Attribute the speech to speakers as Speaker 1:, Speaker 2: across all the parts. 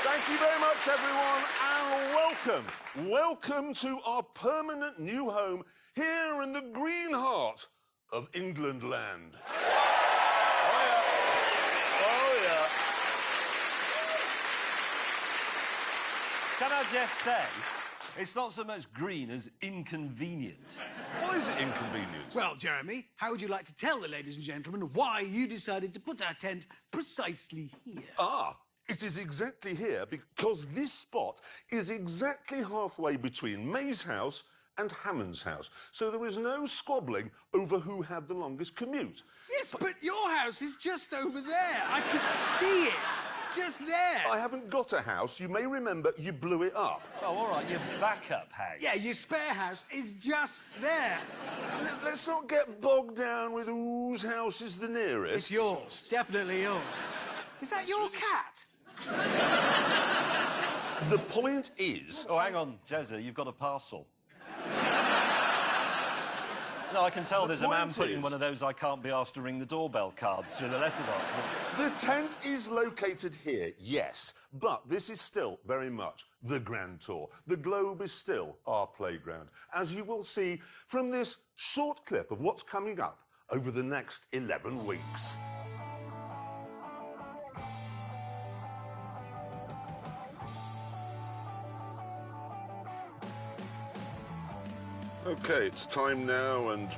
Speaker 1: Thank you very much, everyone, and welcome to our permanent new home here in the green heart of England land. Oh, yeah. Oh,
Speaker 2: yeah. Can I just say, it's not so much green as inconvenient.
Speaker 1: Why is it inconvenient?
Speaker 3: Well, Jeremy, how would you like to tell the ladies and gentlemen why you decided to put our tent precisely here?
Speaker 1: It is exactly here because this spot is exactly halfway between May's house and Hammond's house. So there is no squabbling over who had the longest commute.
Speaker 3: Yes, but your house is just over there. I could see it. Just there.
Speaker 1: I haven't got a house. You may remember you blew it up.
Speaker 2: Oh, all right, your backup house.
Speaker 3: Yeah, your spare house is just there.
Speaker 1: Let's not get bogged down with whose house is the nearest.
Speaker 3: It's yours. Definitely yours. Is that your cat?
Speaker 1: The point is...
Speaker 2: Oh, hang on, Jezza, you've got a parcel. No, I can tell there's a man putting one of those I can't be asked to ring the doorbell cards through the letterbox.
Speaker 1: The tent is located here, yes, but this is still very much the Grand Tour. The Globe is still our playground, as you will see from this short clip of what's coming up over the next 11 weeks. OK, it's time now, and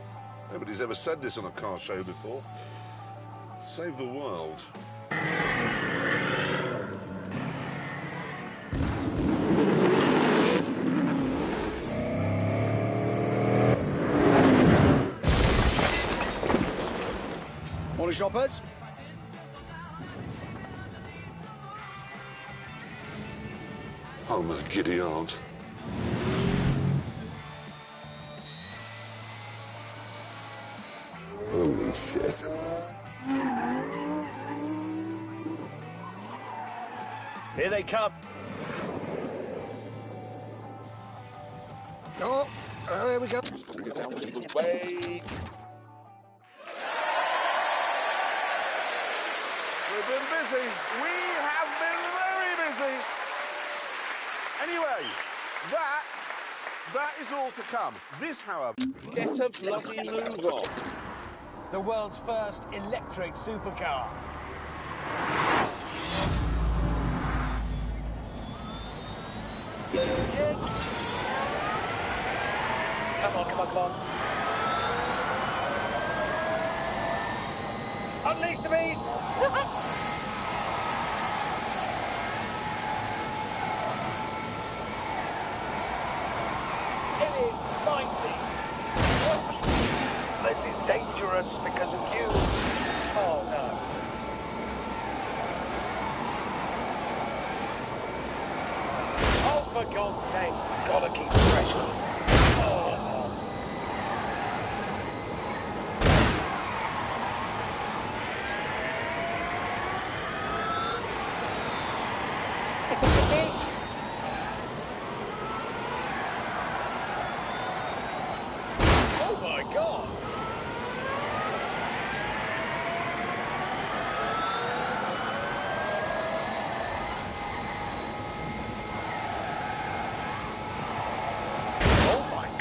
Speaker 1: nobody's ever said this on a car show before. Save the world.
Speaker 3: Morning, shoppers.
Speaker 1: Oh, my giddy aunt. Holy shit.
Speaker 2: Here they come.
Speaker 3: Oh, there we go.
Speaker 1: Wait. We've been busy. We have been very busy. Anyway, that is all to come. This, however, get a bloody move on.
Speaker 3: The world's first electric supercar. Come on, come on, come on. Unleash the beast! It is 90. This is dangerous because of you. Oh, no. Oh, for God's sake. Gotta keep pressure. Oh.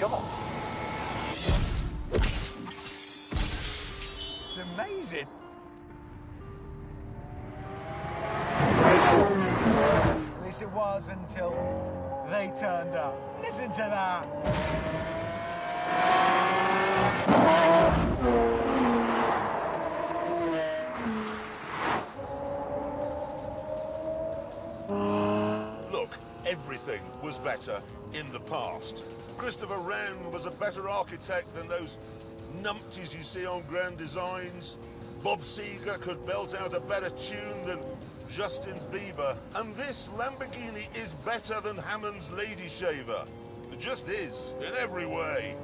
Speaker 2: Come on.
Speaker 3: It's amazing. At least it was until they turned up. Listen to that.
Speaker 1: Look, everything was better in the past. Christopher Wren was a better architect than those numpties you see on Grand Designs. Bob Seger could belt out a better tune than Justin Bieber. And this Lamborghini is better than Hammond's Lady Shaver. It just is, in every way.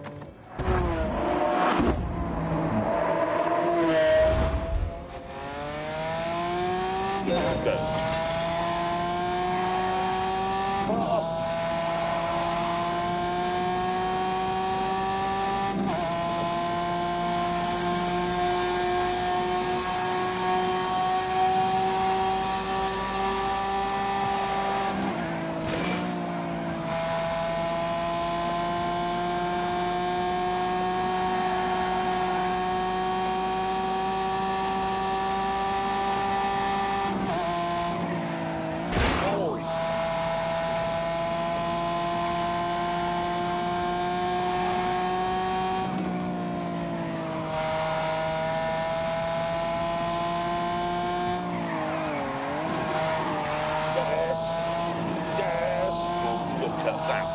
Speaker 1: Go.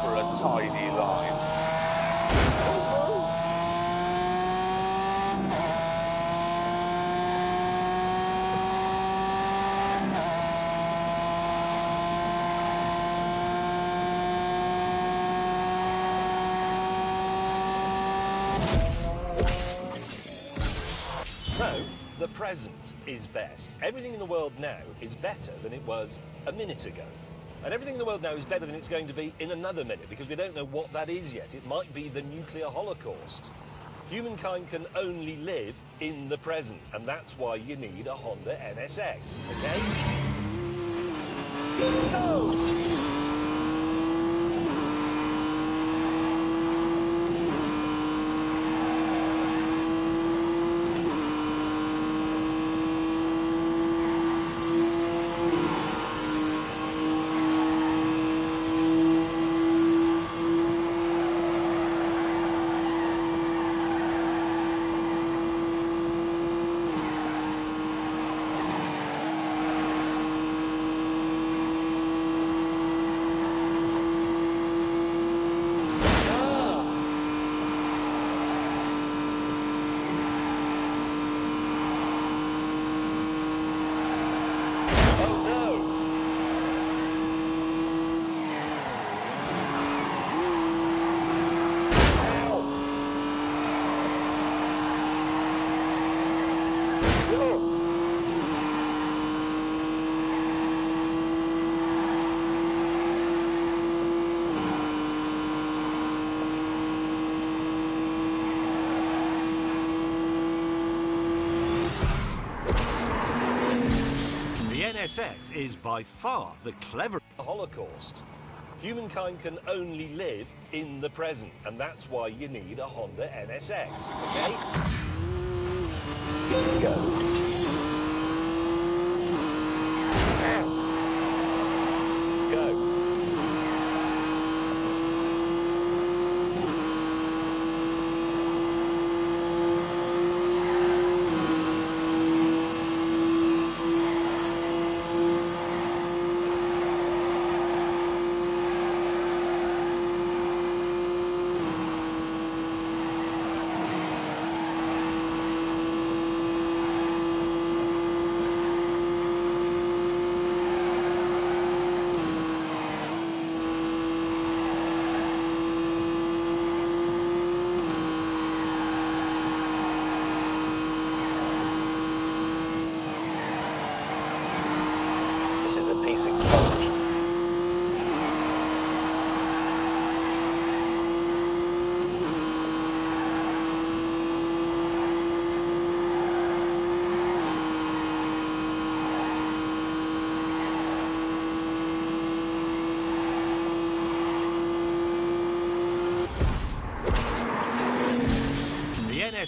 Speaker 1: For a tiny line.
Speaker 2: No, the present is best. Everything in the world now is better than it was a minute ago. And everything in the world now is better than it's going to be in another minute, because we don't know what that is yet. It might be the nuclear holocaust. Humankind can only live in the present, and that's why you need a Honda NSX, okay? Go! NSX is by far the clever Holocaust. Humankind can only live in the present, and that's why you need a Honda NSX, okay? Here we go. Go.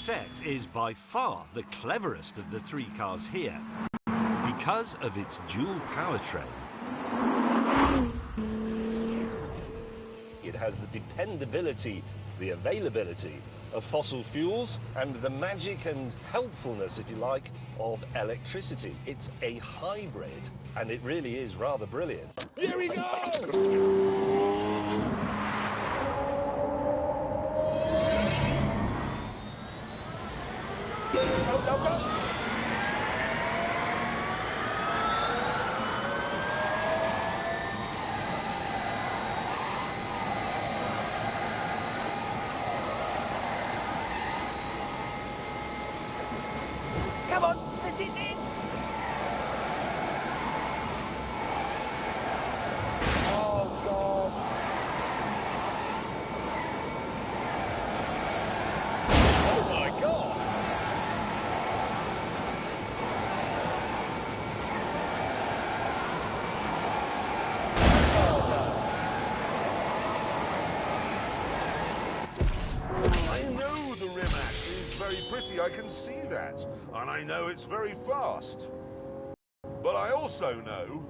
Speaker 2: set is by far the cleverest of the three cars here because of its dual powertrain. It has the dependability, the availability of fossil fuels and the magic and helpfulness, if you like, of electricity. It's a hybrid, and it really is rather brilliant.
Speaker 1: Here we go!
Speaker 4: Come on, this is it! Oh, God.
Speaker 2: Oh my God!
Speaker 1: I know the Rimac is very pretty, I can see that. And I know it's very fast. But I also know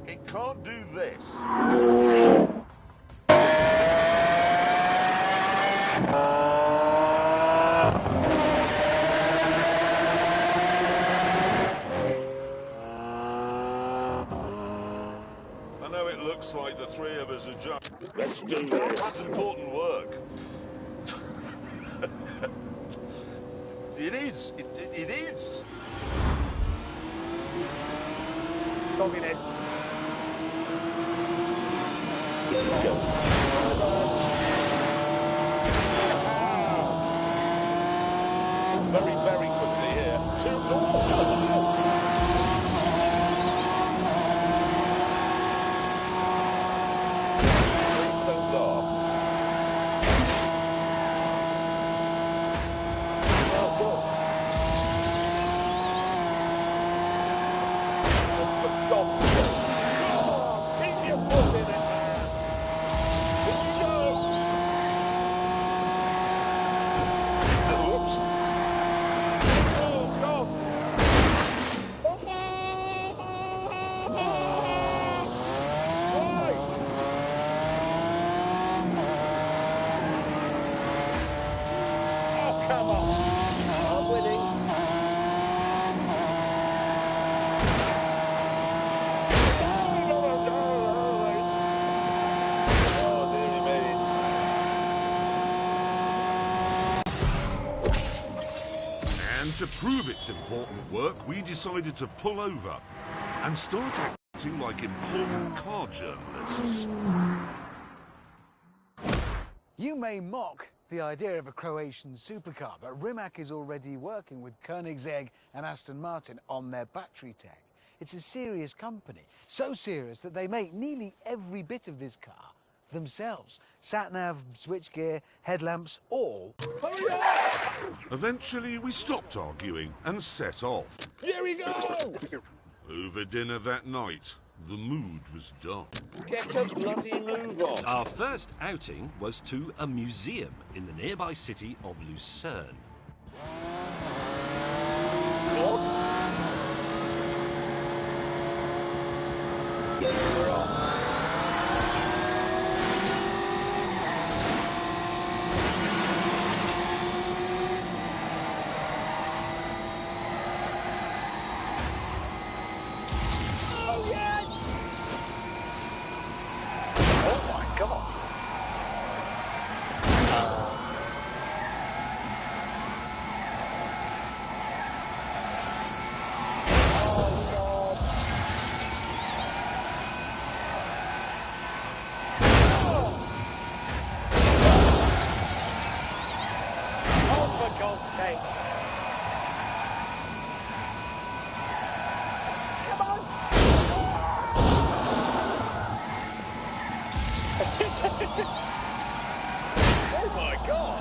Speaker 1: it can't do this. I know it looks like the three of us are just... Let's do this. It's important work. It is. It is.
Speaker 4: Communist.
Speaker 2: Very, very quickly here. Please don't laugh.
Speaker 4: Keep your foot in it, man. Here we go.
Speaker 2: Oops.
Speaker 4: Oh, God. Why? Oh, come on. I'm winning.
Speaker 2: Oh, dearie me.
Speaker 1: And to prove its important work, we decided to pull over and start acting like important car journalists.
Speaker 3: You may mock the idea of a Croatian supercar, but Rimac is already working with Koenigsegg and Aston Martin on their battery tech. It's a serious company, so serious that they make nearly every bit of this car themselves. Sat-nav, switchgear, headlamps, all.
Speaker 4: Hurry up!
Speaker 1: Eventually, we stopped arguing and set off.
Speaker 4: Here we go!
Speaker 1: Over dinner that night, the mood was dark.
Speaker 4: Get a bloody move on.
Speaker 2: Our first outing was to a museum in the nearby city of Lucerne.
Speaker 4: We're off. Oh, yes! Oh, my God.
Speaker 2: Oh my God!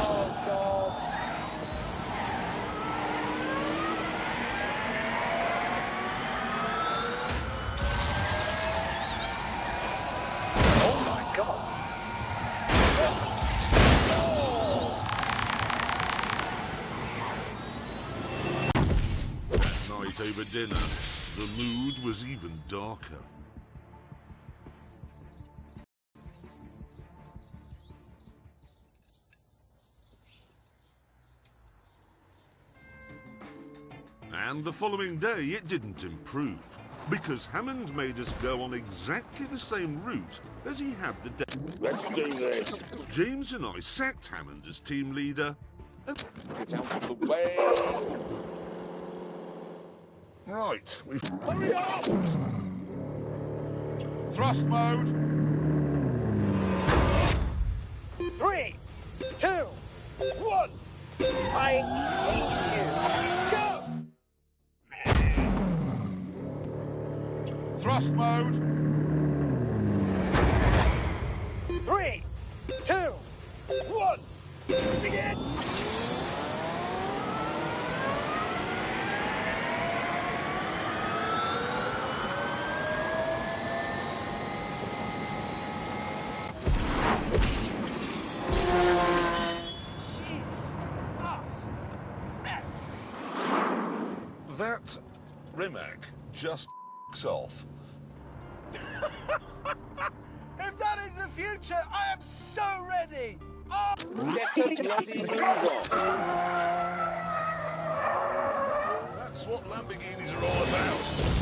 Speaker 4: Oh, God. Oh, my God.
Speaker 1: over dinner, the mood was even darker. And the following day, it didn't improve, because Hammond made us go on exactly the same route as he had the day.
Speaker 4: Let's do this.
Speaker 1: James and I sacked Hammond as team leader.
Speaker 4: Get out of the way.
Speaker 1: Right, we've...
Speaker 4: Hurry up!
Speaker 1: Thrust mode!
Speaker 5: 3, 2, 1. I hate you. Go!
Speaker 1: Thrust mode!
Speaker 5: 3, 2, 1. Begin!
Speaker 1: That Rimac just off.
Speaker 3: If that is the future, I am so ready! Oh.
Speaker 4: Let us bloody move on.
Speaker 1: That's what Lamborghinis are all about.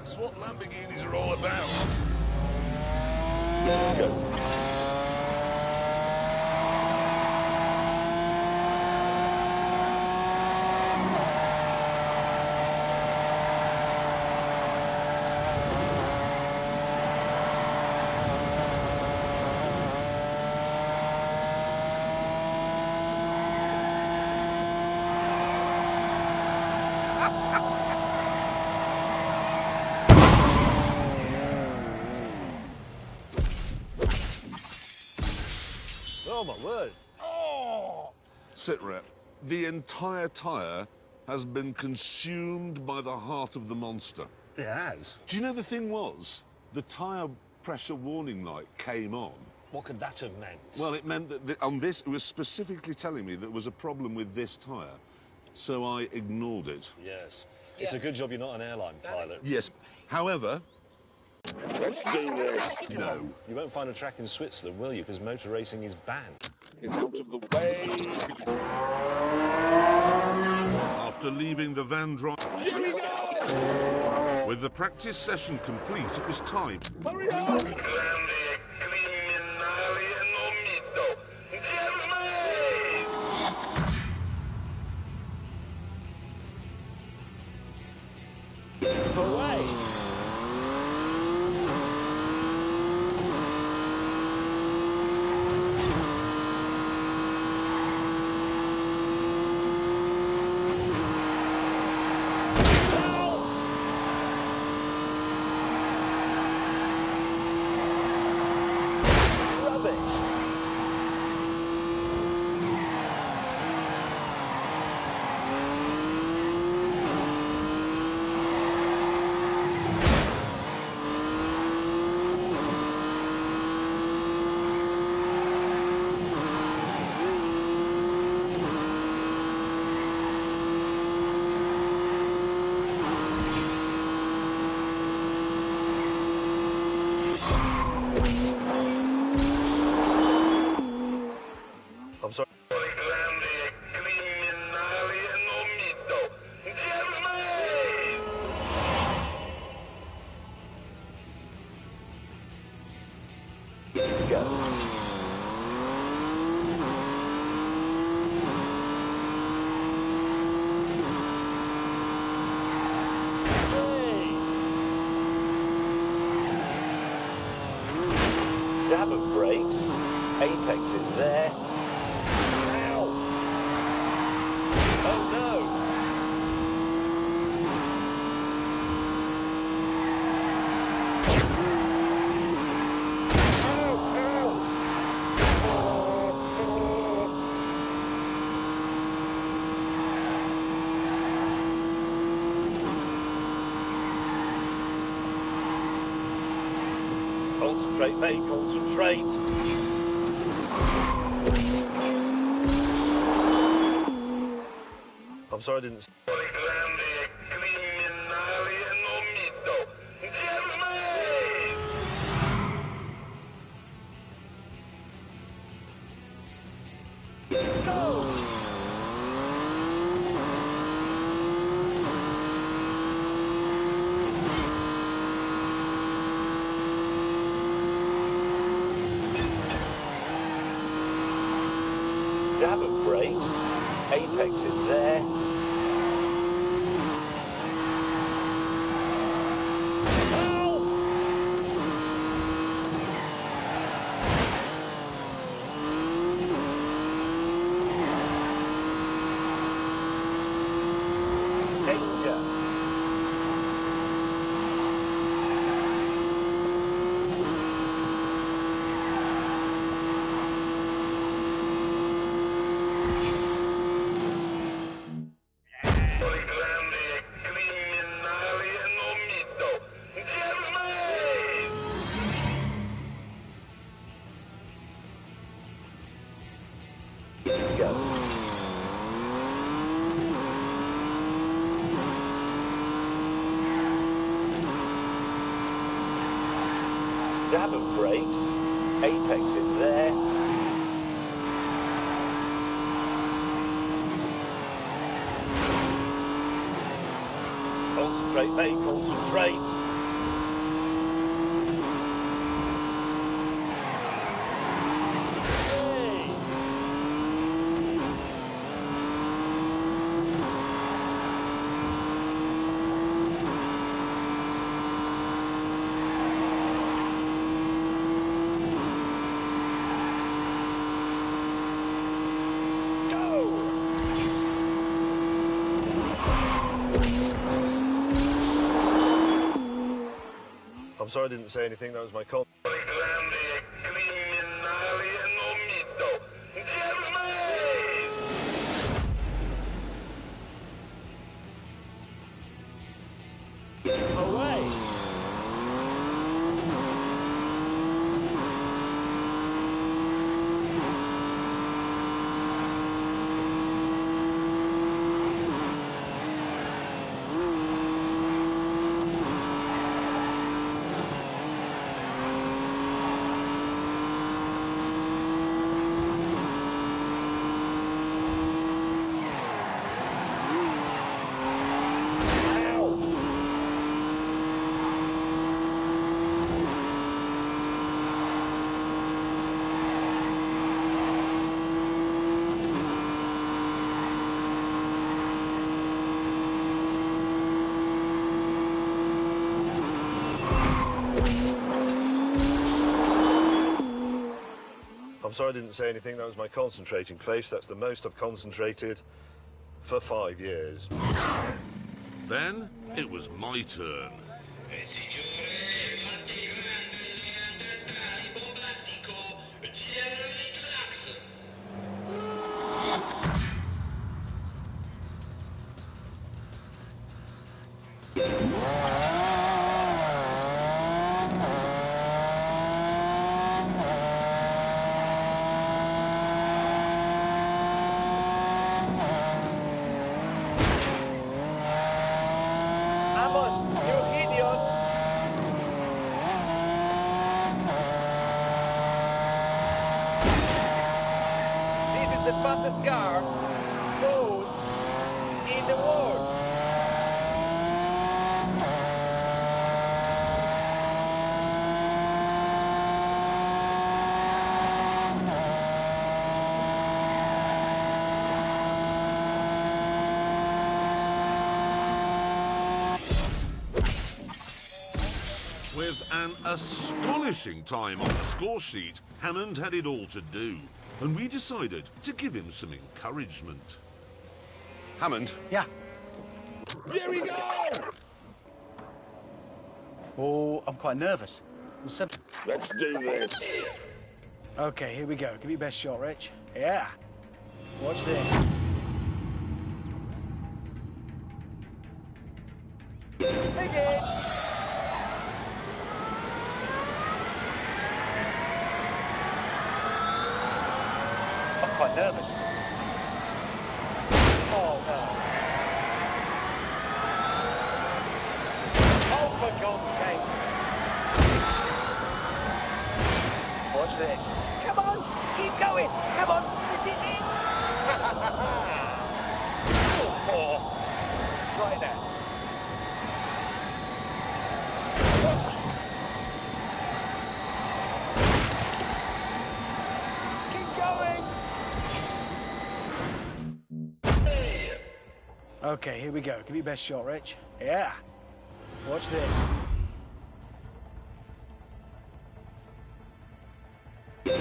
Speaker 1: That's what Lamborghinis are all about.
Speaker 2: Oh, my word.
Speaker 1: Sitrep, the entire tyre has been consumed by the heart of the monster.
Speaker 2: It has.
Speaker 1: Do you know the thing was? The tyre pressure warning light came on.
Speaker 2: What could that have meant?
Speaker 1: Well, it meant that on this, it was specifically telling me there was a problem with this tyre. So I ignored it.
Speaker 2: Yes. It's a good job you're not an airline pilot.
Speaker 1: Yes. However,
Speaker 4: Let's do this.
Speaker 1: no.
Speaker 2: You won't find a track in Switzerland, will you? Because motor racing is banned.
Speaker 4: Get out of the way.
Speaker 1: After leaving the van drive,
Speaker 4: Here we go.
Speaker 1: with the practice session complete, it was time.
Speaker 4: Hurry up.
Speaker 2: Apex is there. Ow! Oh no! Concentrate, mate, concentrate. I'm sorry I didn't... Dab of brakes. Apex is there. Danger. Go. Dab of brakes. Apex is there. Concentrate, mate, concentrate. Hey. I'm sorry I didn't say anything, that was my call. Away! I'm sorry I didn't say anything, that was my concentrating face. That's the most I've concentrated for 5 years.
Speaker 1: Then it was my turn.
Speaker 5: The fastest car goes in the world.
Speaker 1: With An astonishing time on the score sheet. Hammond had it all to do, and we decided to give him some encouragement. Hammond.
Speaker 3: Yeah.
Speaker 1: Here we go!
Speaker 3: Oh, I'm quite nervous.
Speaker 5: Let's do this.
Speaker 3: Okay, here we go. Give me your best shot, Rich. Yeah. Watch this.
Speaker 5: Begin.
Speaker 3: I'm quite nervous.
Speaker 5: Oh, no. Oh, for God's sake.
Speaker 3: Watch this.
Speaker 5: Come on, keep going. Come on, this is it. Oh, right there. Keep going.
Speaker 3: Okay, here we go. Give me your best shot, Rich. Yeah. Watch this.
Speaker 5: Go.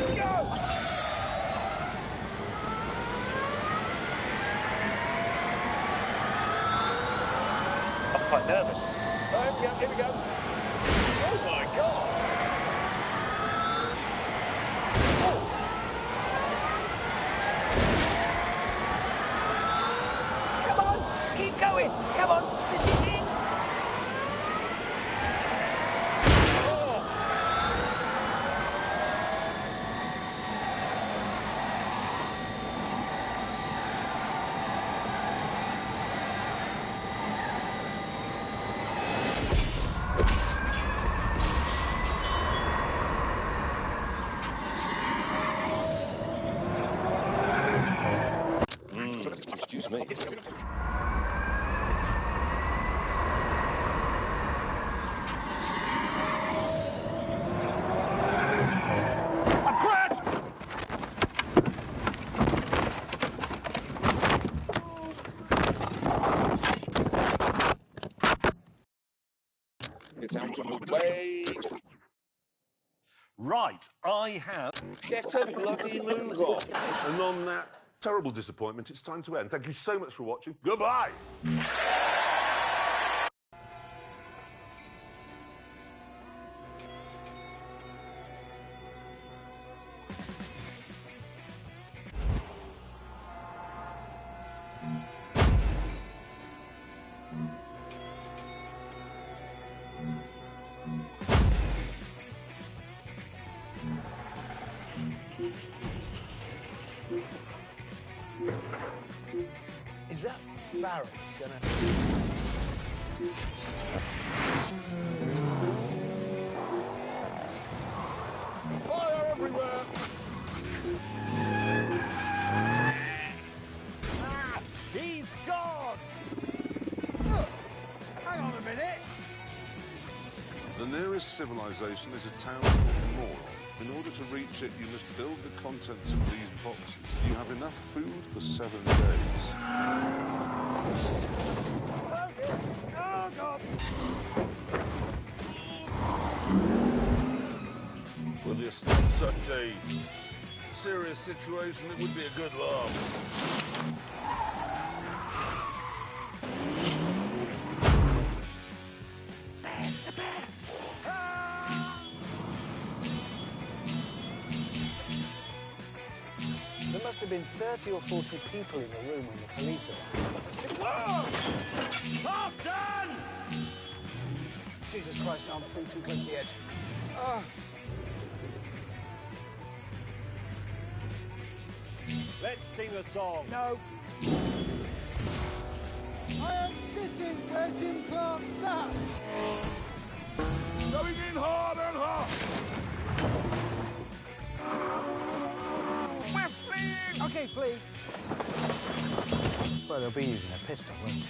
Speaker 3: I'm quite nervous.
Speaker 5: Oh, yeah, here we go. Oh, my God. Come on, keep going. Come on, this is it. Oh.
Speaker 2: Excuse me.
Speaker 5: Get out of the way.
Speaker 2: Right, I have...
Speaker 5: Get a bloody move on.
Speaker 1: And on that terrible disappointment, it's time to end. Thank you so much for watching. Goodbye!
Speaker 3: Is that Barry gonna...
Speaker 5: Fire everywhere.
Speaker 3: He's gone! Hang on a minute.
Speaker 1: The nearest civilization is a town called Moron. In order to reach it, you must build the contents of these boxes. You have enough food for 7 days.
Speaker 3: Oh, God!
Speaker 1: Well, it's not such a serious situation. It would be a good laugh.
Speaker 3: There must have been 30 or 40 people in the room when the police arrived.
Speaker 5: Parson!
Speaker 3: Jesus Christ, I'm too close to the edge.
Speaker 5: Let's sing a song.
Speaker 3: No. I am sitting where Jim Clark sat.
Speaker 1: Going in hard and hard. We're fleeing!
Speaker 3: Okay, flee. Well, they'll be using a pistol, won't they?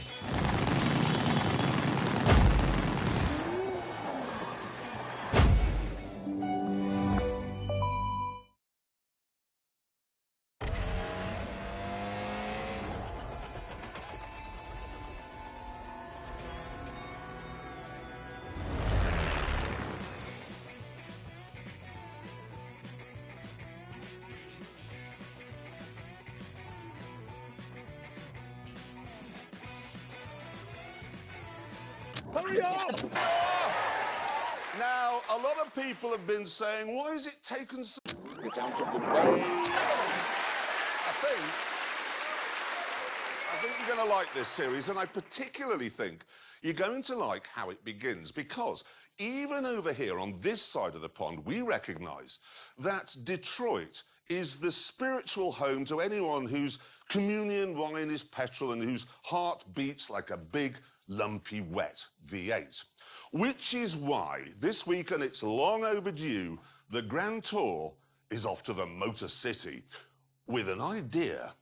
Speaker 5: Hurry up!
Speaker 1: Now, a lot of people have been saying, why is it taken so...
Speaker 5: It's out of the way.
Speaker 1: I think you're going to like this series, and I particularly think you're going to like how it begins, because even over here on this side of the pond, we recognise that Detroit is the spiritual home to anyone whose communion wine is petrol and whose heart beats like a big, lumpy, wet V8. Which is why this week, and it's long overdue, the Grand Tour is off to the Motor City with an idea.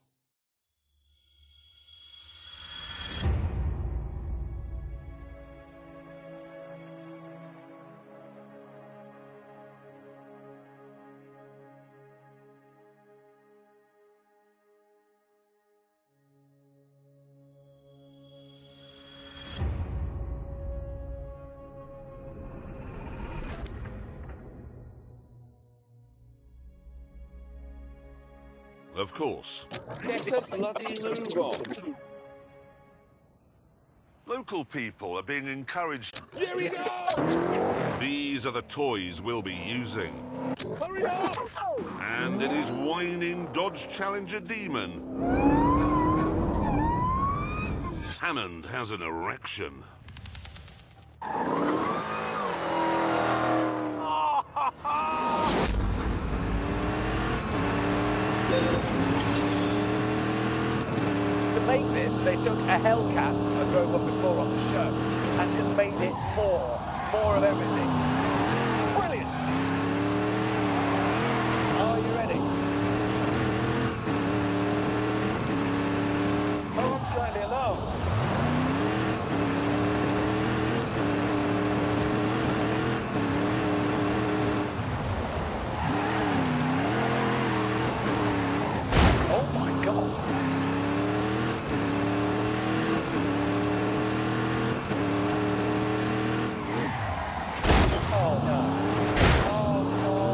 Speaker 1: Of course.
Speaker 5: Get a bloody move on.
Speaker 1: Local people are being encouraged.
Speaker 5: Here we go!
Speaker 1: These are the toys we'll be using.
Speaker 5: Hurry up!
Speaker 1: And it is whining Dodge Challenger Demon. Hammond has an erection.
Speaker 6: To make this, they took a Hellcat I drove up before on the show and just made it more of everything. Brilliant! Are you ready? Oh, I'm slightly alarmed. Oh my God! Oh no. Oh no.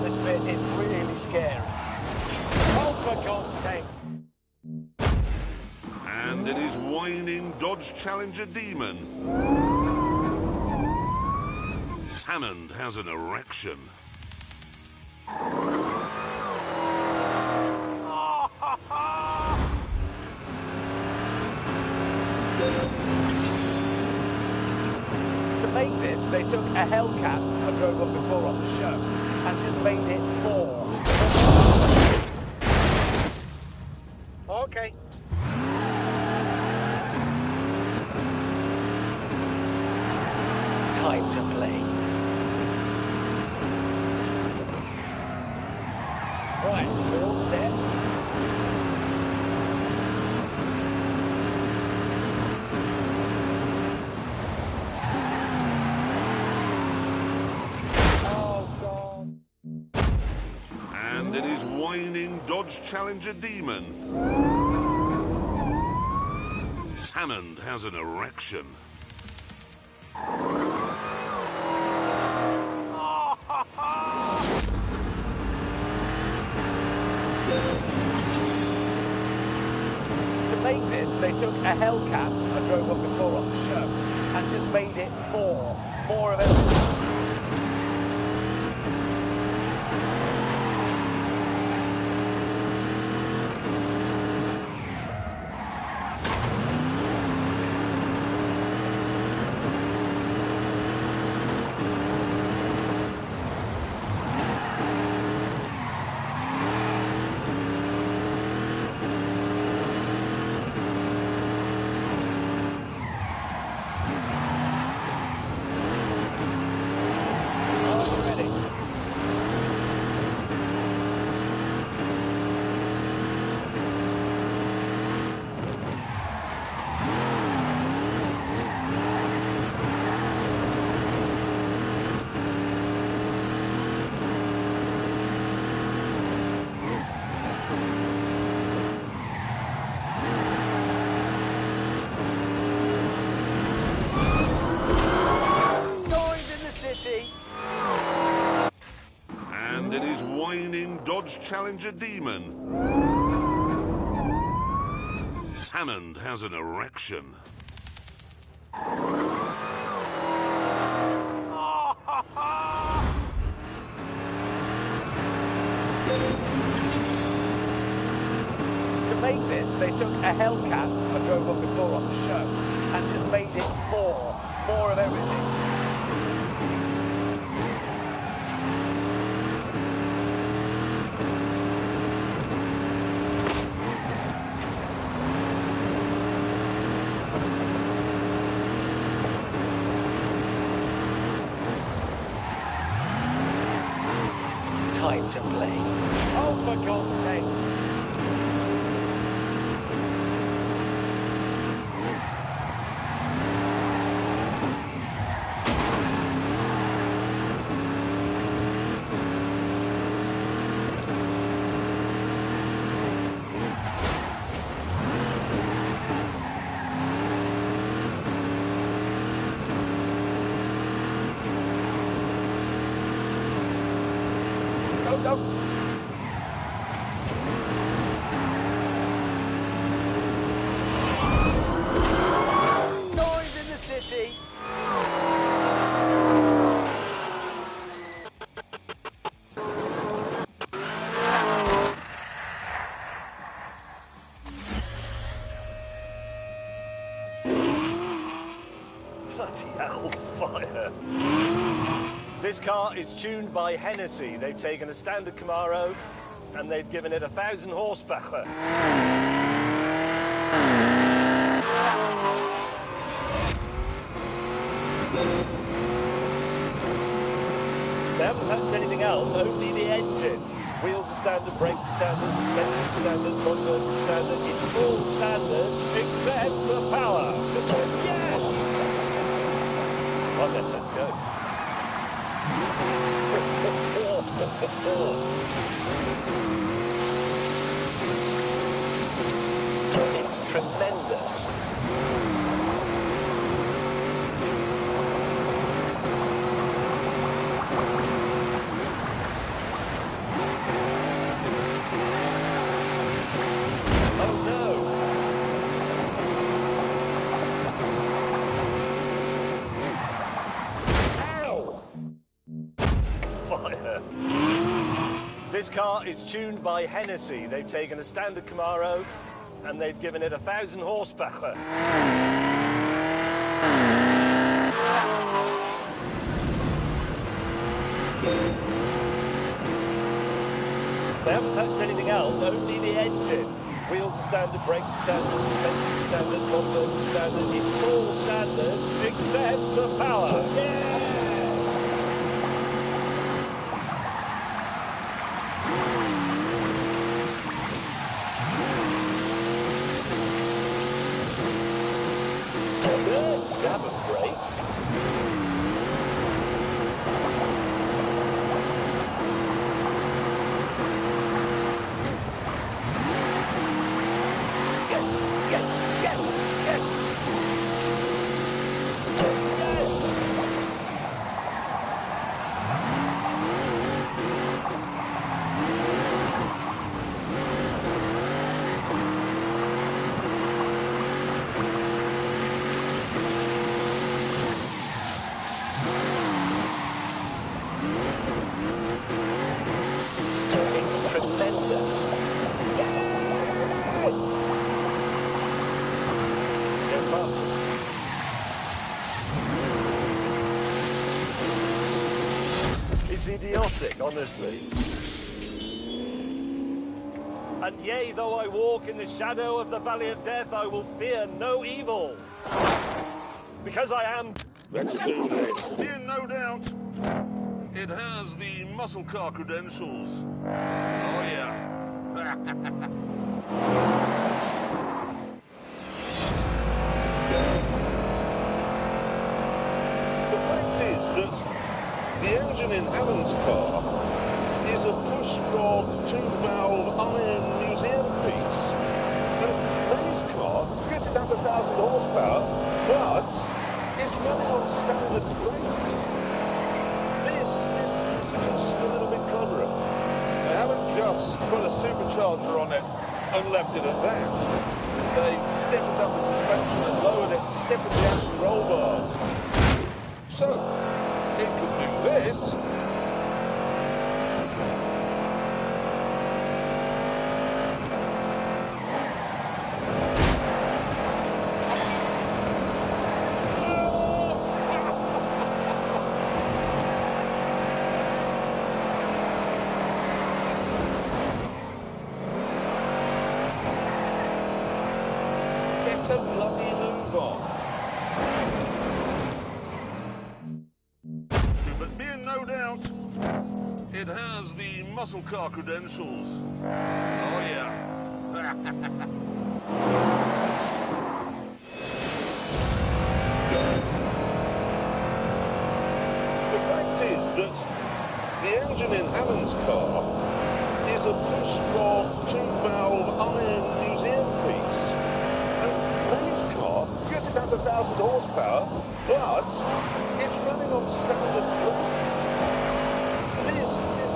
Speaker 6: This bit is really scary. Oh, for God's sake.
Speaker 1: And it is whining Dodge Challenger Demon. Hammond has an erection.
Speaker 6: To make this, they took a Hellcat I drove up before on the show and just made it more. Okay. Time to play. Right, we're all set. Oh, God.
Speaker 1: And it is whining Dodge Challenger Demon. Hammond has an erection.
Speaker 6: To make this, they took a Hellcat I drove up before on the show and just made it more of everything.
Speaker 1: in Dodge Challenger Demon. Hammond has an erection.
Speaker 6: To make this, they took a Hellcat I drove up before on the show and just made it more of everything. Time to play. Oh, for God's sake. Go. Noise in the city.
Speaker 2: Bloody hell, fire. This car is tuned by Hennessy. They've taken a standard Camaro and they've given it 1,000 horsepower. They haven't touched anything else, only the engine. Wheels are standard, brakes are standard, suspension standard, motor standard. It's all standard except the power. Yes! Right then, let's go. It's tremendous. Oh no! Ow! Fire. This car is tuned by Hennessy. They've taken a standard Camaro and they've given it 1,000 horsepower. They haven't touched anything else, only the engine. Wheels are standard, brakes are standard, suspension standard, motor standard. It's all standard except the power. Yeah! Good grab of brakes. It's idiotic, honestly. And yea, though I walk in the shadow of the valley of death, I will fear no evil. Because I am...
Speaker 1: Let's do this. Yeah, no doubt. It has the muscle car credentials. Oh, yeah.
Speaker 7: The fact is that the engine in Alan's car is a push-rod, two-valve iron museum piece. And Ray's car, yes, it has 1,000 horsepower, but it's running on standard brakes. This is just a little bit cleverer. They haven't just put a supercharger on it and left it at that. They stiffened up the suspension and lowered it, stiffened the anti-roll bars. So, it could do this. Get a bloody move on.
Speaker 1: But be in no doubt, it has the muscle car credentials.
Speaker 7: Oh yeah. The fact is that the engine in Alan's car is a push-rod, two-valve iron museum piece. And Ray's car, yes, it has 1,000 horsepower, but it's running on standard brakes. This is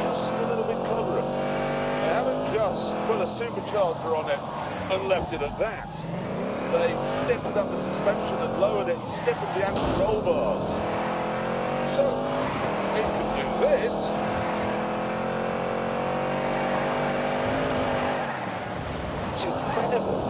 Speaker 7: just a little bit cleverer. They haven't just put a supercharger on it and left it at that. They stiffened up the suspension and lowered it, stiffened the anti-roll bars. So, it could do this. It's incredible.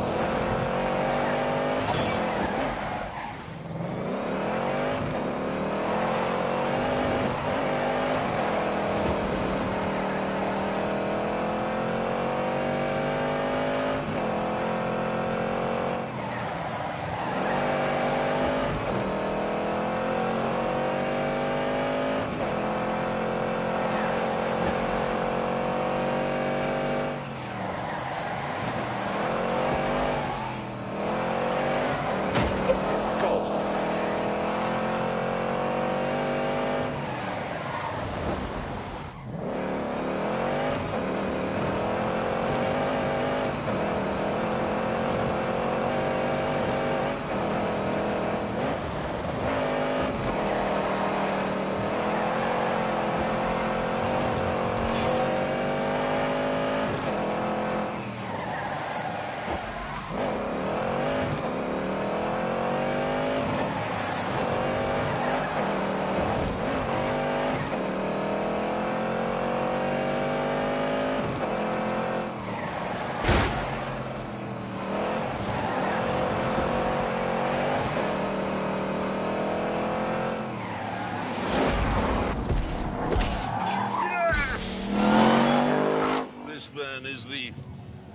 Speaker 1: Then is the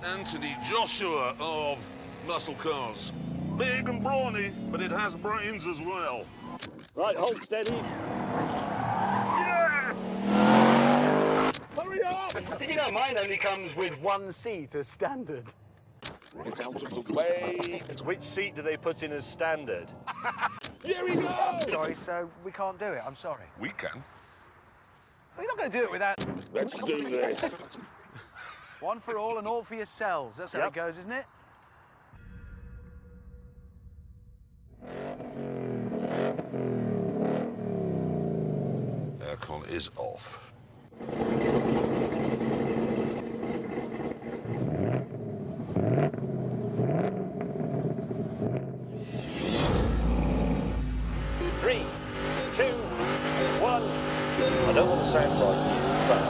Speaker 1: Anthony Joshua of muscle cars. Big and brawny, but it has brains as well.
Speaker 2: Right, hold steady.
Speaker 1: Yeah!
Speaker 2: Hurry up!
Speaker 3: Did you know mine only comes with one seat as standard?
Speaker 7: It's out of the way.
Speaker 2: Which seat do they put in as standard?
Speaker 7: Here we go!
Speaker 3: Sorry, so we can't do it. I'm sorry.
Speaker 1: We can.
Speaker 3: We're not going to do it without
Speaker 7: Let's do this.
Speaker 3: one for all and all for yourselves. That's how
Speaker 2: Yep.
Speaker 3: it goes, isn't it?
Speaker 1: Aircon is off.
Speaker 2: Three, two, one. I don't want to sound like but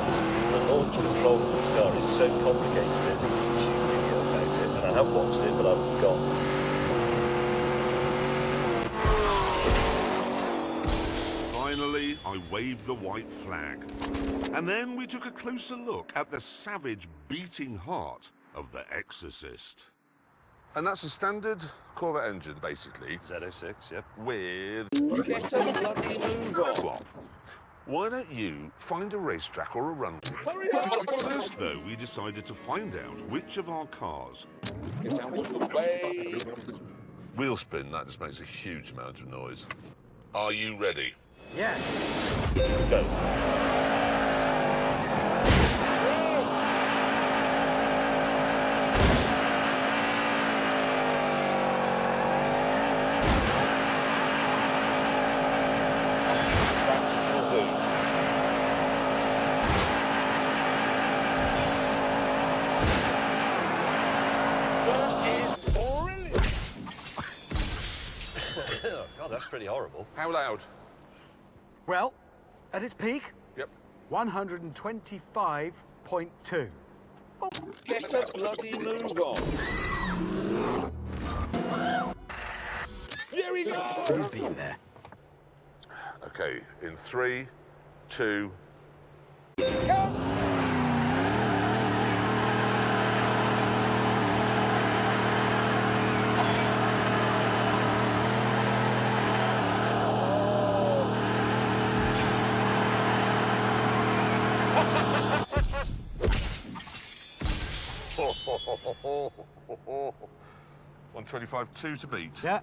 Speaker 2: the launch control of this car is so complicated. There's a YouTube video about it, and I have watched it, but I've forgotten.
Speaker 1: Finally, I waved the white flag. And then we took a closer look at the savage beating heart of the Exorcist. And that's a standard Corvette engine, basically,
Speaker 2: Z06, yep.
Speaker 1: with...
Speaker 7: Get a bloody move on.
Speaker 1: Well, why don't you find a racetrack or a run?
Speaker 7: Hurry up!
Speaker 1: First, though, we decided to find out which of our cars...
Speaker 7: Get out of the way.
Speaker 1: Wheel spin, that just makes a huge amount of noise. Are you ready?
Speaker 3: Yeah.
Speaker 2: Go. that's pretty horrible.
Speaker 1: How loud?
Speaker 3: Well, at its peak,
Speaker 1: Yep.
Speaker 3: 125.2.
Speaker 7: Get a bloody move on.
Speaker 1: Here we go!
Speaker 3: Who's been there?
Speaker 1: Okay, in 3, 2... Oh, 125.2 to beat.
Speaker 3: Yeah.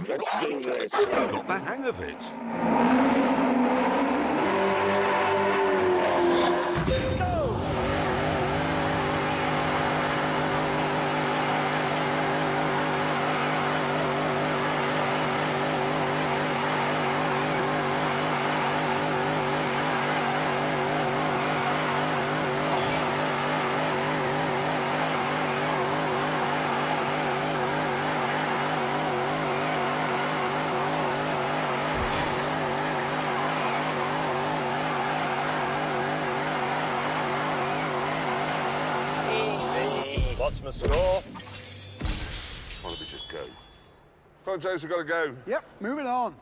Speaker 7: Let's do this.
Speaker 1: Got the hang of it.
Speaker 2: What's my score?
Speaker 1: Why don't we just go? Come on, James, we've got to go.
Speaker 3: Yep, moving on.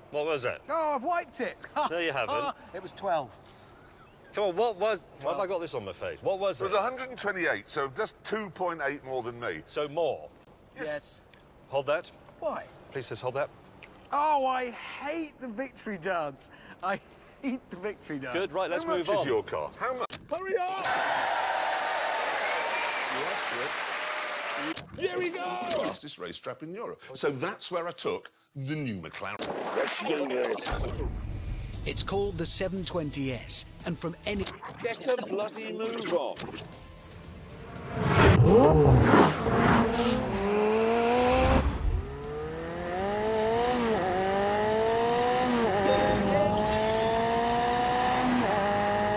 Speaker 2: What was it?
Speaker 3: Oh, I've wiped it.
Speaker 2: No, you haven't.
Speaker 3: It was 12.
Speaker 2: Come on, what was... Why have I got this on my face? What was
Speaker 1: It
Speaker 2: it?
Speaker 1: was 128, so just 2.8 more than me.
Speaker 2: So more.
Speaker 3: Yes.
Speaker 2: Hold that.
Speaker 3: Why?
Speaker 2: Please just hold that.
Speaker 3: Oh, I hate the victory dance. I hate the victory dance.
Speaker 2: Good, right, let's
Speaker 1: How much
Speaker 2: move
Speaker 1: is
Speaker 2: on.
Speaker 1: your car? How much? Hurry up! Here we go! Fastest race trap in Europe. So that's where I took the new McLaren.
Speaker 7: Let's do this.
Speaker 3: It's called the 720S, and from any...
Speaker 7: Get a bloody move on.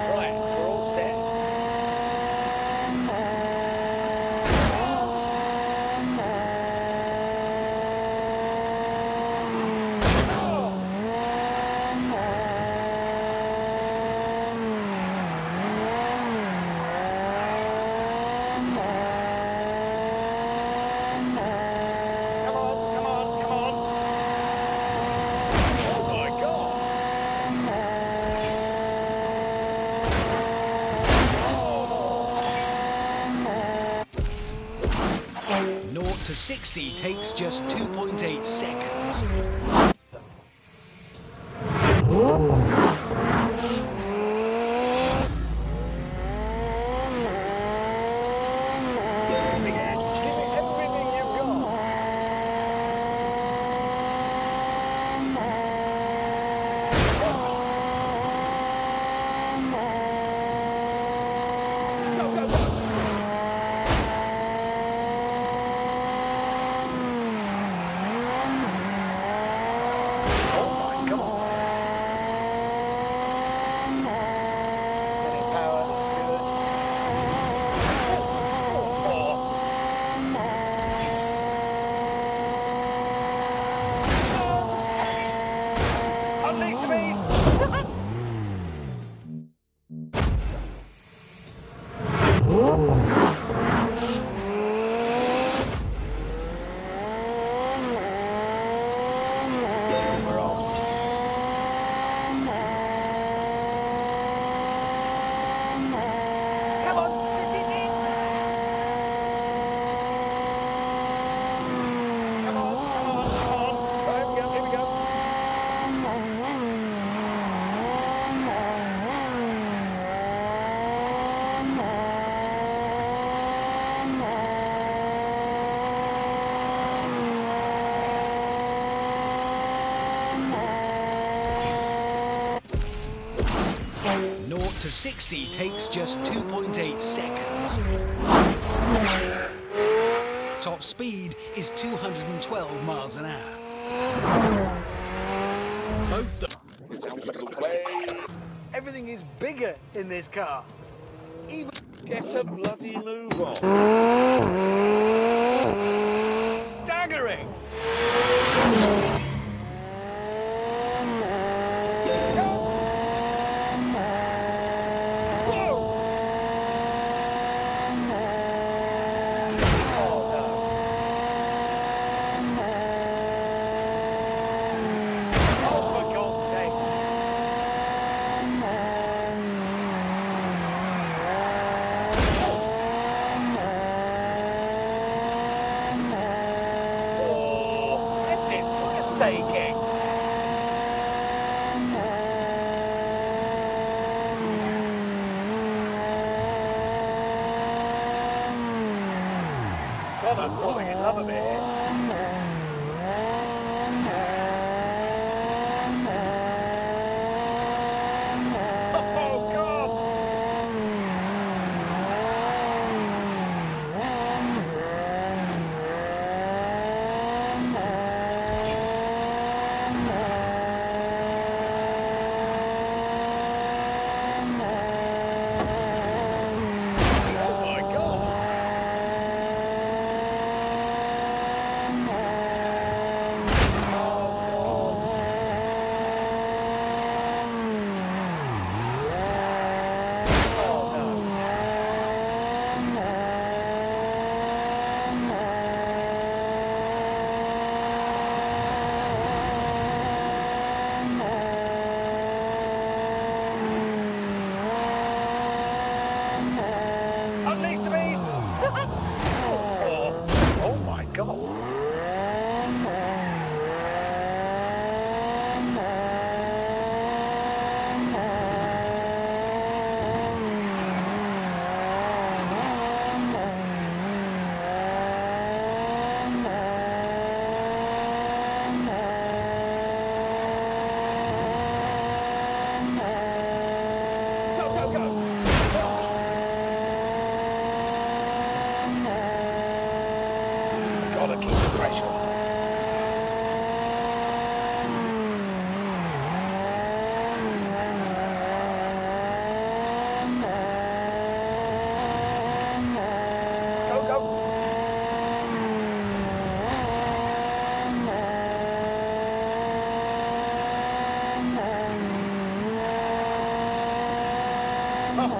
Speaker 6: Right, we're all set. Come on, come on, come on. Oh my God.
Speaker 3: 0 to 60 takes just 2.8 seconds.
Speaker 6: Give it everything you've got. Go, go, go. Oh my God. Getting power, this is good. Oh. Unleash the beast! We're off. Come on, this is it! Come on, come on, come on. Right, here we go.
Speaker 3: Zero to 60 takes just 2.8 seconds. Top speed is 212 miles an hour. Both the... Everything is bigger in this car. Even...
Speaker 7: Get a bloody move on.
Speaker 3: Staggering!
Speaker 6: firing. God, I'm falling in love a bit here. Oh, God! Oh, my God! Unleash the beast! Oh my God! Go, go, go! Gotta keep the pressure on. Go, go!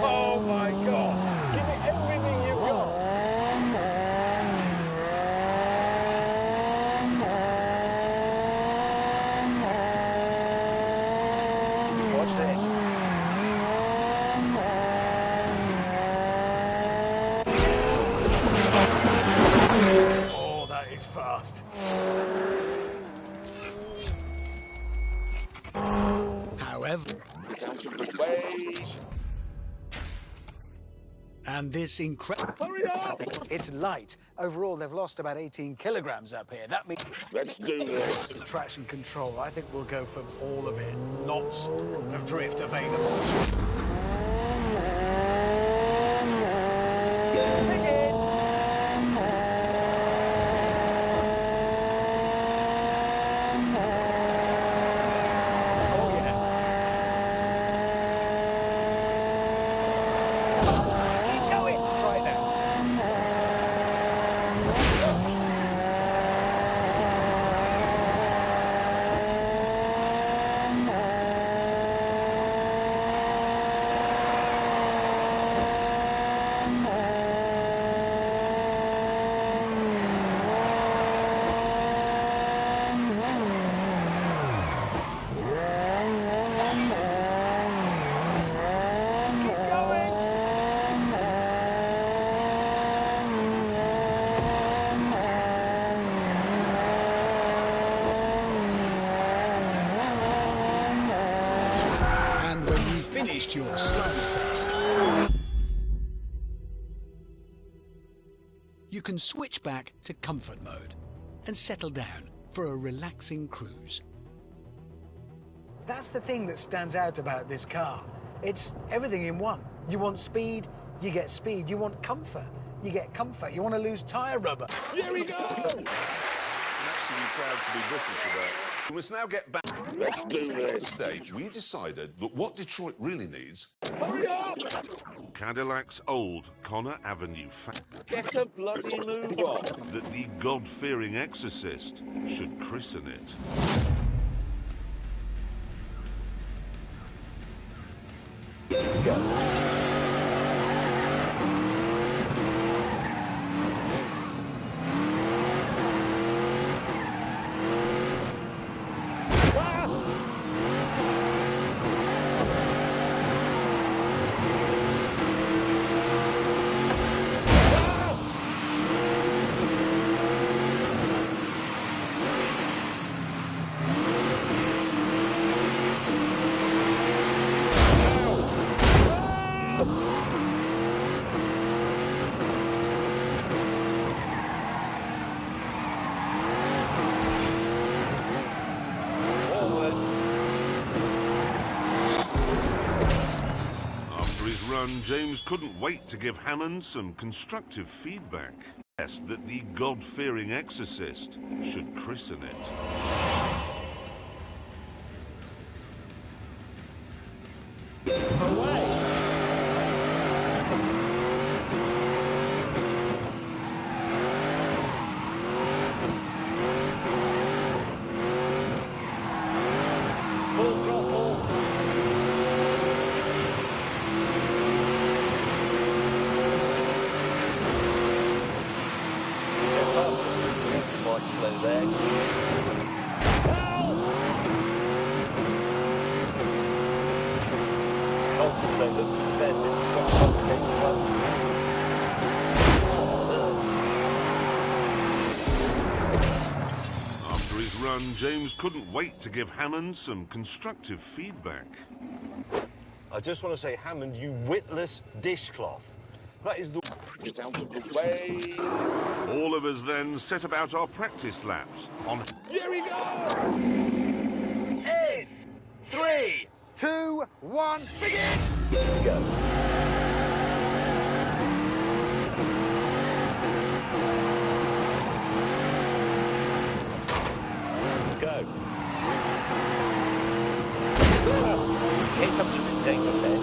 Speaker 6: Oh my God! Give it everything you've got! Watch this. Oh, that is fast.
Speaker 3: However, and this incredible...
Speaker 7: Hurry up!
Speaker 3: It's light. Overall, they've lost about 18 kilograms up here. That means
Speaker 7: Let's do this.
Speaker 3: traction control. I think we'll go for all of it. Lots of drift available. Your slugfest. You can switch back to comfort mode and settle down for a relaxing cruise. That's the thing that stands out about this car. It's everything in one. You want speed, you get speed. You want comfort, you get comfort. You want to lose tyre rubber.
Speaker 7: Here we go!
Speaker 1: I'm actually proud to be British today. We must now get back.
Speaker 7: Let's do this.
Speaker 1: Today, we decided that what Detroit really needs
Speaker 7: Hurry up!
Speaker 1: Cadillac's old Connor Avenue
Speaker 7: Get a bloody move on.
Speaker 1: that the God-fearing exorcist should christen it. James couldn't wait to give Hammond some constructive feedback. Yes, that the God-fearing exorcist should christen it. After his run, James couldn't wait to give Hammond some constructive feedback.
Speaker 2: I just want to say, Hammond, you witless dishcloth. That is the...
Speaker 7: Get out of the way.
Speaker 1: All of us then set about our practice laps on...
Speaker 7: Here we go!
Speaker 6: In 3, 2, 1, begin! Go.
Speaker 2: Go.
Speaker 6: Here comes the dangerous end.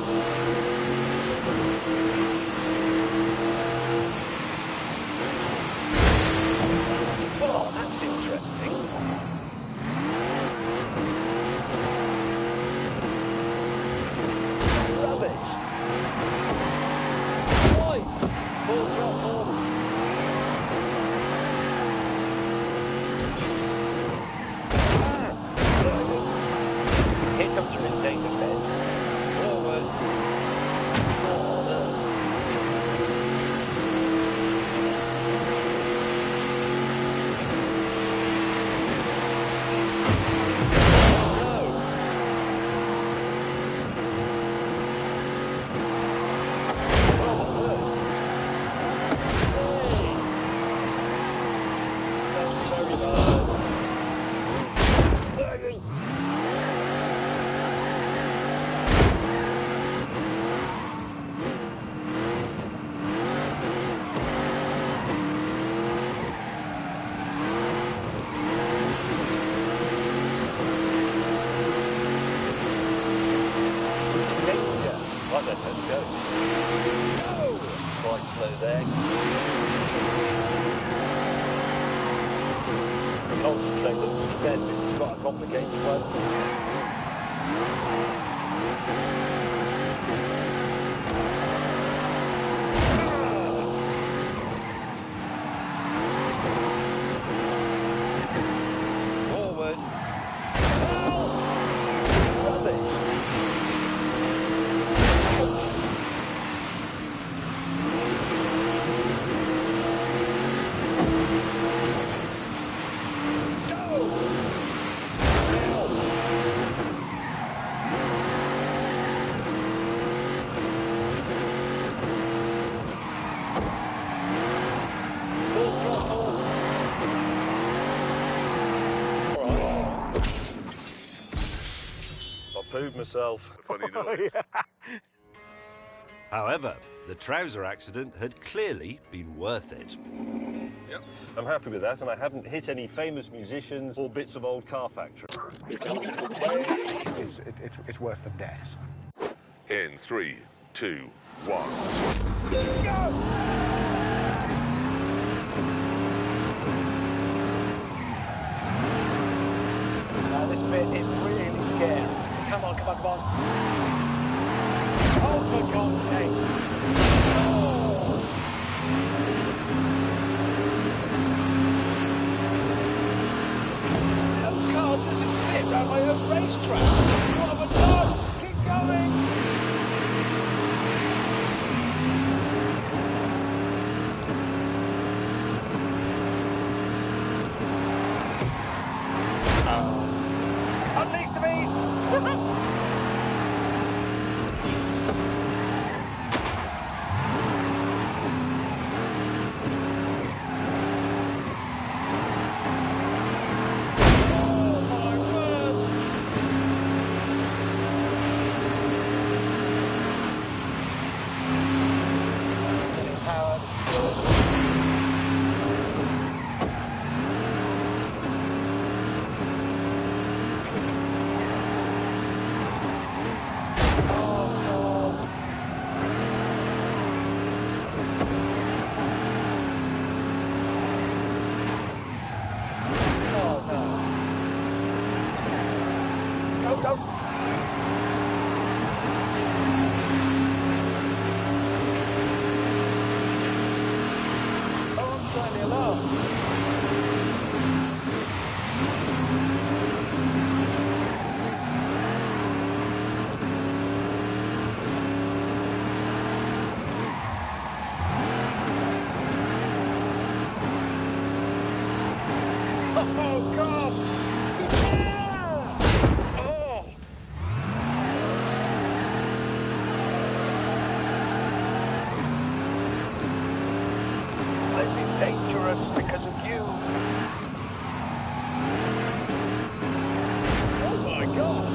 Speaker 6: Oh, that's interesting. Rubbish. Why? Ball drop forward. Here comes the dangerous end. Forward. Let's go. Go! Quite slow there. Concentrate, look to the bed. This is quite a complicated one.
Speaker 2: Proved myself.
Speaker 1: Funny noise.
Speaker 2: However, the trouser accident had clearly been worth it. Yep, I'm happy with that, and I haven't hit any famous musicians or bits of old car factory.
Speaker 3: It's worse than death.
Speaker 7: In 3, 2, 1.
Speaker 6: Now this bit is really scary. Come on, come on, come on. Oh, for God's sake. Oh. No car doesn't fit around my own racetrack. What have I done? Keep going. Unleash the beast! Oh, God! Yeah! Oh! This is dangerous because of you. Oh, my God!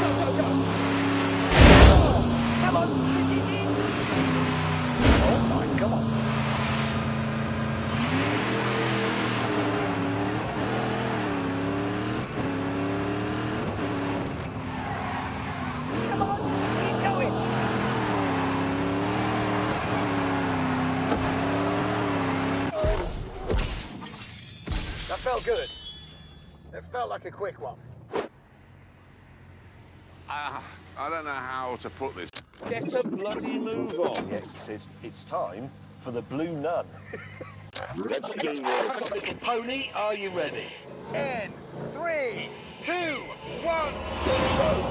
Speaker 6: Go, go, go! Oh, come on! Oh my God! Come on, keep going! That felt good. It felt like a quick one.
Speaker 7: I don't know how to put this.
Speaker 2: Get a bloody move on, The Exorcist. It's time for the Blue Nun.
Speaker 7: Let's do this.
Speaker 5: Little pony, are you ready?
Speaker 6: In 3, 2, 1, go!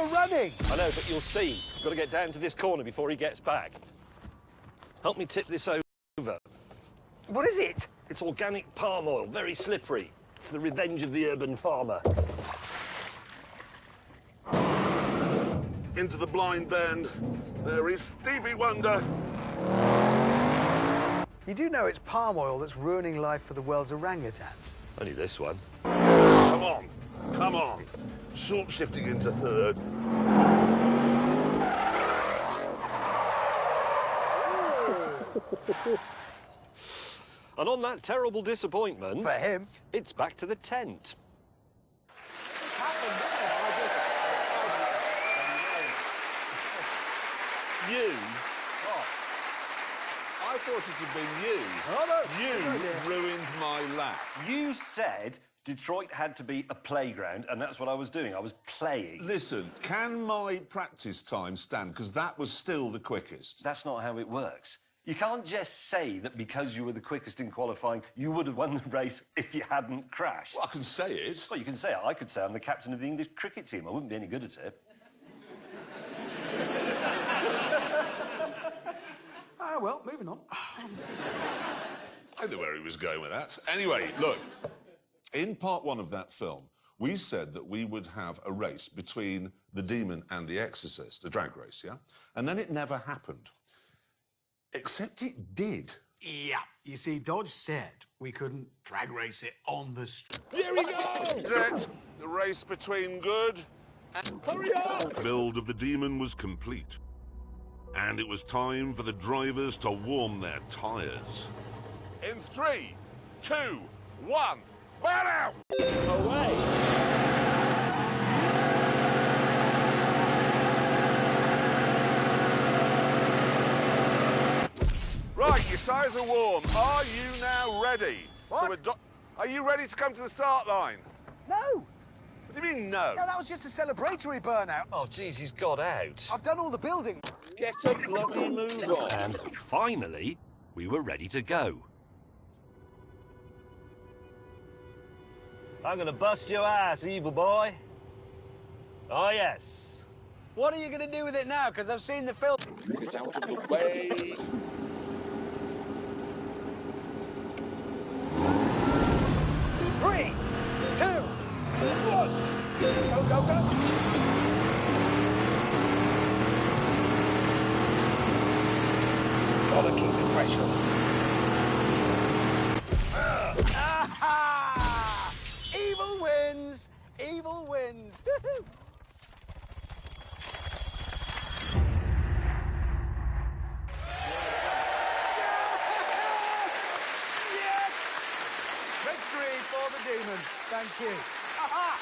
Speaker 3: were running.
Speaker 2: I know, but you'll see. Got to get down to this corner before he gets back. Help me tip this over.
Speaker 3: What is it?
Speaker 2: It's organic palm oil, very slippery. It's the revenge of the urban farmer.
Speaker 1: Into the blind bend. There is Stevie Wonder.
Speaker 3: You do know it's palm oil that's ruining life for the world's orangutans.
Speaker 2: Only this one.
Speaker 1: Come on, come on. Short shifting into third.
Speaker 2: And on that terrible disappointment...
Speaker 3: For him.
Speaker 2: It's back to the tent.
Speaker 1: You? What? I thought it had been you.
Speaker 3: Oh, no.
Speaker 1: You ruined my lap.
Speaker 2: You said Detroit had to be a playground, and that's what I was doing. I was playing.
Speaker 1: Listen, can my practice time stand? Because that was still the quickest.
Speaker 2: That's not how it works. You can't just say that because you were the quickest in qualifying, you would have won the race if you hadn't crashed.
Speaker 1: Well, I can say it.
Speaker 2: Well, you can say it. I could say I'm the captain of the English cricket team. I wouldn't be any good at it.
Speaker 3: Well, moving on.
Speaker 1: I know where he was going with that. Anyway, look, in part one of that film, we said that we would have a race between the Demon and the Exorcist, a drag race, yeah? And then it never happened. Except it did.
Speaker 3: Yeah. You see, Dodge said we couldn't drag race it on the street.
Speaker 1: Here we go! Set. The race between good and... Hurry up! Build of the Demon was complete. And it was time for the drivers to warm their tyres. In 3, 2, 1, burn out!
Speaker 2: Away!
Speaker 1: Right, your tyres are warm. Are you now ready?
Speaker 3: What?
Speaker 1: Are you ready to come to the start line?
Speaker 3: No.
Speaker 1: What do you mean, no?
Speaker 3: No, that was just a celebratory burnout.
Speaker 2: Oh, geez, he's got out.
Speaker 3: I've done all the building.
Speaker 7: Get a bloody move on.
Speaker 2: And finally, we were ready to go. I'm gonna bust your ass, evil boy. Oh, yes.
Speaker 3: What are you going to do with it now? Because I've seen the film.
Speaker 7: Get out of the way.
Speaker 3: 3, 2, 1. Go, go, go.
Speaker 6: Gotta keep the pressure.
Speaker 3: Ah! Evil wins. Evil wins. Yes! Victory for the Demon. Thank you. Aha!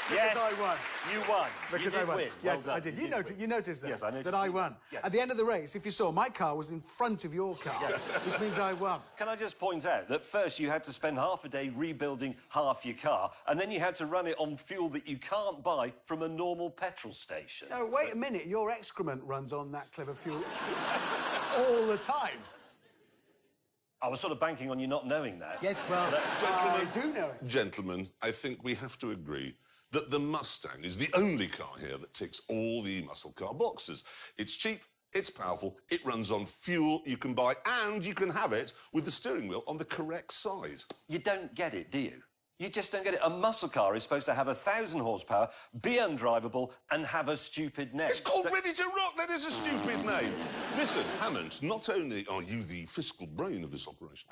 Speaker 3: Because
Speaker 2: Yes,
Speaker 3: I won.
Speaker 2: you won.
Speaker 3: Because
Speaker 2: you
Speaker 3: I
Speaker 2: did
Speaker 3: won.
Speaker 2: win.
Speaker 3: Yes,
Speaker 2: Well
Speaker 3: I
Speaker 2: done.
Speaker 3: did. You noticed that?
Speaker 2: Yes, I noticed
Speaker 3: that I
Speaker 2: you-
Speaker 3: won.
Speaker 2: yes.
Speaker 3: At the end of the race, if you saw, my car was in front of your car, which means I won.
Speaker 2: Can I just point out that first you had to spend half a day rebuilding half your car, and then you had to run it on fuel that you can't buy from a normal petrol station.
Speaker 3: No, wait a minute. Your excrement runs on that clever fuel all the time.
Speaker 2: I was sort of banking on you not knowing that.
Speaker 3: Yes, well, I do know it.
Speaker 1: Gentlemen, I think we have to agree that the Mustang is the only car here that ticks all the muscle car boxes. It's cheap, it's powerful, it runs on fuel you can buy, and you can have it with the steering wheel on the correct side.
Speaker 2: You don't get it, do you? You just don't get it. A muscle car is supposed to have 1,000 horsepower, be undrivable, and have a stupid name.
Speaker 1: It's called Ready to Rock. That is a stupid name. Listen, Hammond, not only are you the fiscal brain of this operation,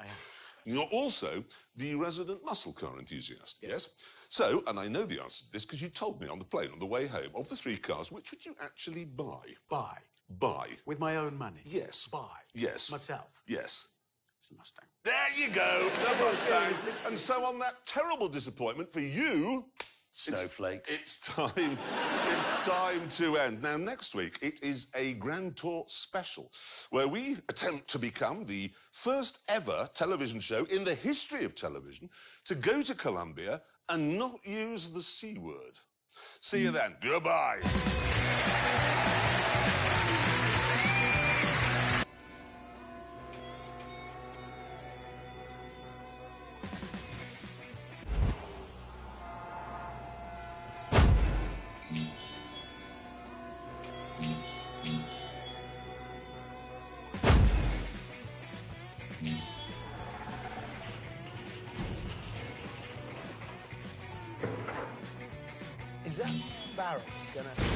Speaker 1: you're also the resident muscle car enthusiast, yes? So, and I know the answer to this because you told me on the plane on the way home, of the 3 cars, which would you actually buy?
Speaker 3: Buy.
Speaker 1: Buy.
Speaker 3: With my own money.
Speaker 1: Yes.
Speaker 3: Buy.
Speaker 1: Yes.
Speaker 3: Myself.
Speaker 1: Yes.
Speaker 3: It's the Mustang.
Speaker 1: There you go, the Mustang. And so on that terrible disappointment for you...
Speaker 2: Snowflakes.
Speaker 1: It's time to end. Now, next week, it is a Grand Tour special, where we attempt to become the first ever television show in the history of television to go to Colombia and not use the C word. See you then. Goodbye.
Speaker 3: barrel. Gonna